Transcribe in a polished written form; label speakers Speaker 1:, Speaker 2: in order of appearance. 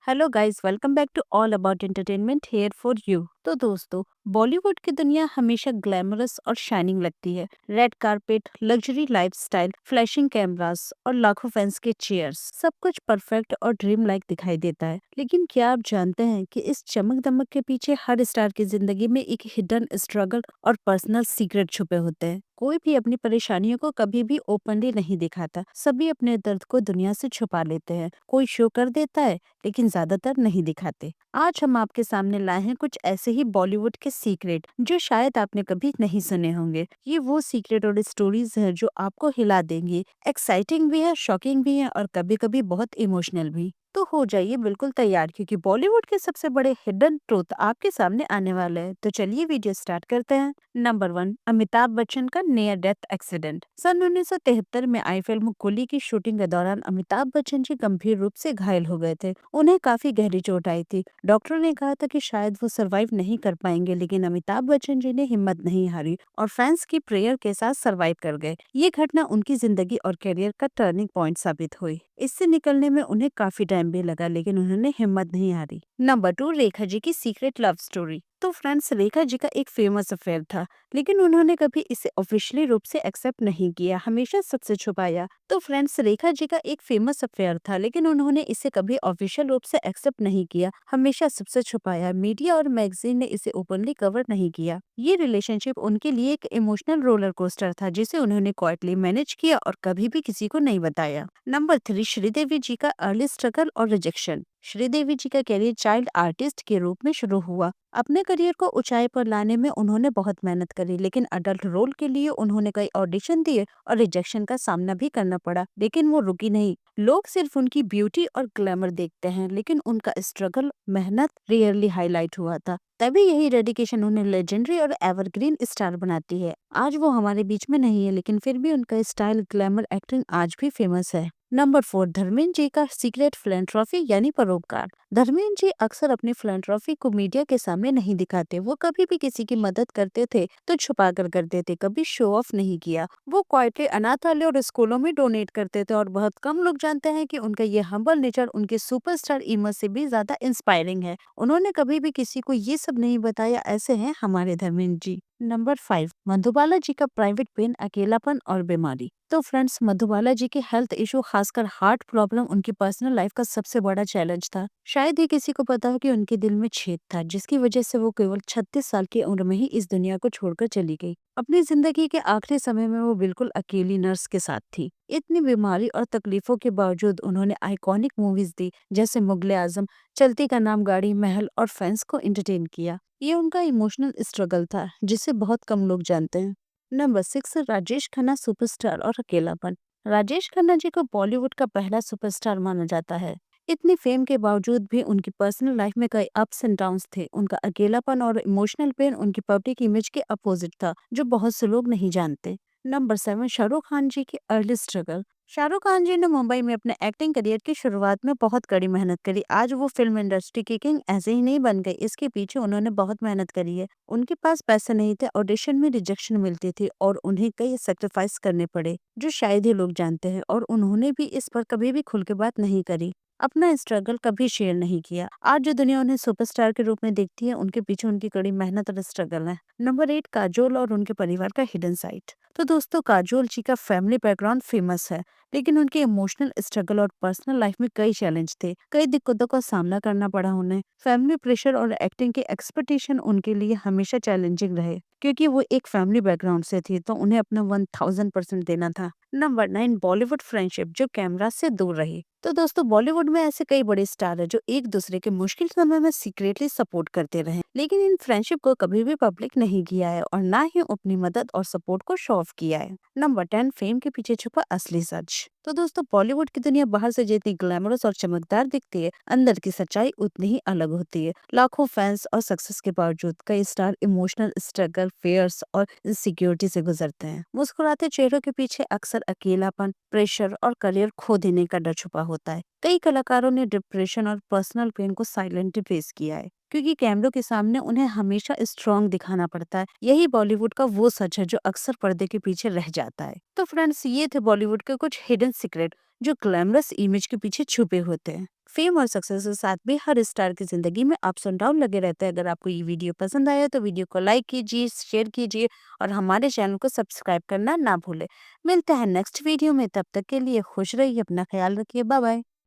Speaker 1: Hello guys, welcome back to all about entertainment here for you. तो दोस्तों, बॉलीवुड की दुनिया हमेशा ग्लैमरस और शाइनिंग लगती है। Red carpet, luxury lifestyle, flashing cameras और लाखों फैंस के चीयर्स, सब कुछ परफेक्ट और ड्रीम लाइक दिखाई देता है। लेकिन क्या आप जानते हैं कि इस चमक दमक के पीछे हर स्टार की जिंदगी में एक हिडन स्ट्रगल और पर्सनल सीक्रेट छुपे होते हैं। कोई भी अपनी परेशानियों को कभी भी ओपनली नहीं दिखाता, सभी अपने दर्द को दुनिया से छुपा लेते हैं। कोई शो कर देता है लेकिन ज्यादातर नहीं दिखाते। आज हम आपके सामने लाए हैं कुछ ऐसे ही बॉलीवुड के सीक्रेट जो शायद आपने कभी नहीं सुने होंगे। ये वो सीक्रेट और स्टोरीज हैं जो आपको हिला देंगी। एक्साइटिंग भी है, शॉकिंग भी है और कभी कभी बहुत इमोशनल भी। तो हो जाइए बिल्कुल तैयार, क्योंकि बॉलीवुड के सबसे बड़े हिडन ट्रूथ आपके सामने आने वाले हैं। तो चलिए वीडियो स्टार्ट करते हैं। नंबर 1, अमिताभ बच्चन का नियर डेथ एक्सीडेंट। सन 1973 में आई फिल्म कुली की शूटिंग के दौरान अमिताभ बच्चन जी गंभीर रूप से घायल हो गए थे। उन्हें काफी गहरी चोट आई थी। डॉक्टर ने कहा था कि शायद वो सरवाइव नहीं कर पाएंगे, लेकिन अमिताभ बच्चन जी ने हिम्मत नहीं हारी और फैंस की प्रेयर के साथ सरवाइव कर गए। ये घटना उनकी जिंदगी और करियर का टर्निंग पॉइंट साबित हुई। इससे निकलने में उन्हें काफी टाइम भी लगा, लेकिन उन्होंने हिम्मत नहीं हारी। नंबर 2, रेखा जी की सीक्रेट लव स्टोरी। तो फ्रेंड्स, रेखा जी का एक फेमस अफेयर था, लेकिन उन्होंने कभी इसे ऑफिशियली रूप से एक्सेप्ट नहीं किया, हमेशा सबसे छुपाया। तो फ्रेंड्स, रेखा जी का एक फेमस अफेयर था, लेकिन उन्होंने इसे कभी ऑफिशियल रूप से एक्सेप्ट नहीं किया, हमेशा सबसे छुपाया। मीडिया और मैगजीन ने इसे ओपनली कवर नहीं किया। ये रिलेशनशिप उनके लिए एक इमोशनल रोलर कोस्टर था, जिसे उन्होंने क्वाइटली मैनेज किया और कभी भी किसी को नहीं बताया। नंबर 3, श्रीदेवी जी का अर्ली स्ट्रगल और रिजेक्शन। श्रीदेवी जी का करियर चाइल्ड आर्टिस्ट के रूप में शुरू हुआ। अपने करियर को ऊंचाई पर लाने में उन्होंने बहुत मेहनत करी, लेकिन अडल्ट रोल के लिए उन्होंने कई ऑडिशन दिए और रिजेक्शन का सामना भी करना पड़ा। लेकिन वो रुकी नहीं। लोग सिर्फ उनकी ब्यूटी और ग्लैमर देखते हैं, लेकिन उनका स्ट्रगल, मेहनत रियरली हाईलाइट हुआ था। तभी यही डेडिकेशन उन्हें लेजेंडरी और एवरग्रीन स्टार बनाती है। आज वो हमारे बीच में नहीं है, लेकिन फिर भी उनका स्टाइल, ग्लैमर, एक्टिंग आज भी फेमस है। नंबर 4, धर्मेंद्र जी का सीक्रेट फिलैंथ्रोपी यानी परोपकार। धर्मेंद्र जी अक्सर अपनी फिलैंथ्रोपी को मीडिया के सामने नहीं दिखाते। वो कभी भी किसी की मदद करते थे तो छुपा कर करते थे, कभी शो ऑफ नहीं किया। वो क्वाइटली अनाथालय और स्कूलों में डोनेट करते थे और बहुत कम लोग जानते हैं कि उनका ये हम्बल नेचर उनके सुपरस्टार इमेज से भी ज्यादा इंस्पायरिंग है। उन्होंने कभी भी किसी को ये सब नहीं बताया। ऐसे हैं हमारे धर्मेंद्र जी। नंबर 5, मधुबाला जी का प्राइवेट पेन, अकेलापन और बीमारी। तो फ्रेंड्स, मधुबाला जी के हेल्थ इशू, खासकर हार्ट प्रॉब्लम, उनकी पर्सनल लाइफ का सबसे बड़ा चैलेंज था। शायद ही किसी को पता हो कि उनके दिल में छेद था, जिसकी वजह से वो केवल 36 साल की उम्र में ही इस दुनिया को छोड़कर चली गई। अपनी जिंदगी के आखिरी समय में वो बिल्कुल अकेली नर्स के साथ थी। इतनी बीमारी और तकलीफों के बावजूद उन्होंने आइकॉनिक मूवीज दी, जैसे मुगले आजम, चलती का नाम, गाड़ी, महल, और फैंस को एंटरटेन किया। ये उनका इमोशनल स्ट्रगल था, जिसे बहुत कम लोग जानते हैं। नंबर 6, राजेश खन्ना सुपरस्टार और अकेलापन। राजेश खन्ना जी को बॉलीवुड का पहला सुपरस्टार माना जाता है। इतनी फेम के बावजूद भी उनकी पर्सनल लाइफ में कई अप्स एंड डाउन्स थे। उनका अकेलापन और इमोशनल पेन उनकी पब्लिक इमेज के अपोजिट था, जो बहुत से लोग नहीं जानते। नंबर 7, शाहरुख खान जी की अर्ली स्ट्रगल। शाहरुख खान जी ने मुंबई में अपने एक्टिंग करियर की शुरुआत में बहुत कड़ी मेहनत करी। आज वो फिल्म इंडस्ट्री की किंग ऐसे ही नहीं बन गए, इसके पीछे उन्होंने बहुत मेहनत करी है। उनके पास पैसे नहीं थे, ऑडिशन में रिजेक्शन मिलती थी और उन्हें कई सेक्रीफाइस करने पड़े, जो शायद ही लोग जानते हैं। और उन्होंने भी इस पर कभी भी खुल के बात नहीं करी, अपना स्ट्रगल कभी शेयर नहीं किया। आज जो दुनिया उन्हें सुपरस्टार के रूप में देखती है, उनके पीछे उनकी कड़ी मेहनत और स्ट्रगल है। नंबर 8, काजोल और उनके परिवार का हिडन साइड। तो दोस्तों, काजोल जी का फैमिली बैकग्राउंड फेमस है, लेकिन उनके इमोशनल स्ट्रगल और पर्सनल लाइफ में कई चैलेंज थे। कई दिक्कतों का सामना करना पड़ा उन्हें। फैमिली प्रेशर और एक्टिंग के एक्सपेक्टेशन उनके लिए हमेशा चैलेंजिंग रहे, क्योंकि वो एक फैमिली बैकग्राउंड से थी, तो उन्हें अपना 1000% देना था। नंबर 9, बॉलीवुड फ्रेंडशिप जो कैमरा से दूर रही। तो दोस्तों, बॉलीवुड में ऐसे कई बड़े स्टार है जो एक दूसरे के मुश्किल समय में सीक्रेटली सपोर्ट करते रहे, लेकिन इन फ्रेंडशिप को कभी भी पब्लिक नहीं किया है और ना ही अपनी मदद और सपोर्ट को शो ऑफ किया है। नंबर 10, फेम के पीछे छुपा असली सच। तो दोस्तों, बॉलीवुड की दुनिया बाहर से जितनी ग्लैमरस और चमकदार दिखती है, अंदर की सच्चाई उतनी ही अलग होती है। लाखों फैंस और सक्सेस के बावजूद कई स्टार इमोशनल स्ट्रगल, फेयर्स और इनसिक्योरिटी से गुजरते हैं। मुस्कुराते चेहरों के पीछे अक्सर अकेलापन, प्रेशर और करियर खो देने का डर छुपा होता है। कई कलाकारों ने डिप्रेशन और पर्सनल पेन को साइलेंटली फेस किया है, क्योंकि कैमरों के सामने उन्हें हमेशा स्ट्रांग दिखाना पड़ता है। यही बॉलीवुड का वो सच है जो अक्सर पर्दे के पीछे रह जाता है। तो फ्रेंड्स, ये थे बॉलीवुड के कुछ हिडन सीक्रेट जो ग्लैमरस इमेज के पीछे छुपे होते हैं। फेम और सक्सेस के साथ भी हर स्टार की जिंदगी में अप्स एंड डाउन लगे रहते हैं। अगर आपको ये वीडियो पसंद आया तो वीडियो को लाइक कीजिए, शेयर कीजिए और हमारे चैनल को सब्सक्राइब करना ना भूलें। मिलते हैं नेक्स्ट वीडियो में, तब तक के लिए खुश रहिए, अपना ख्याल रखिए, बाय बाय।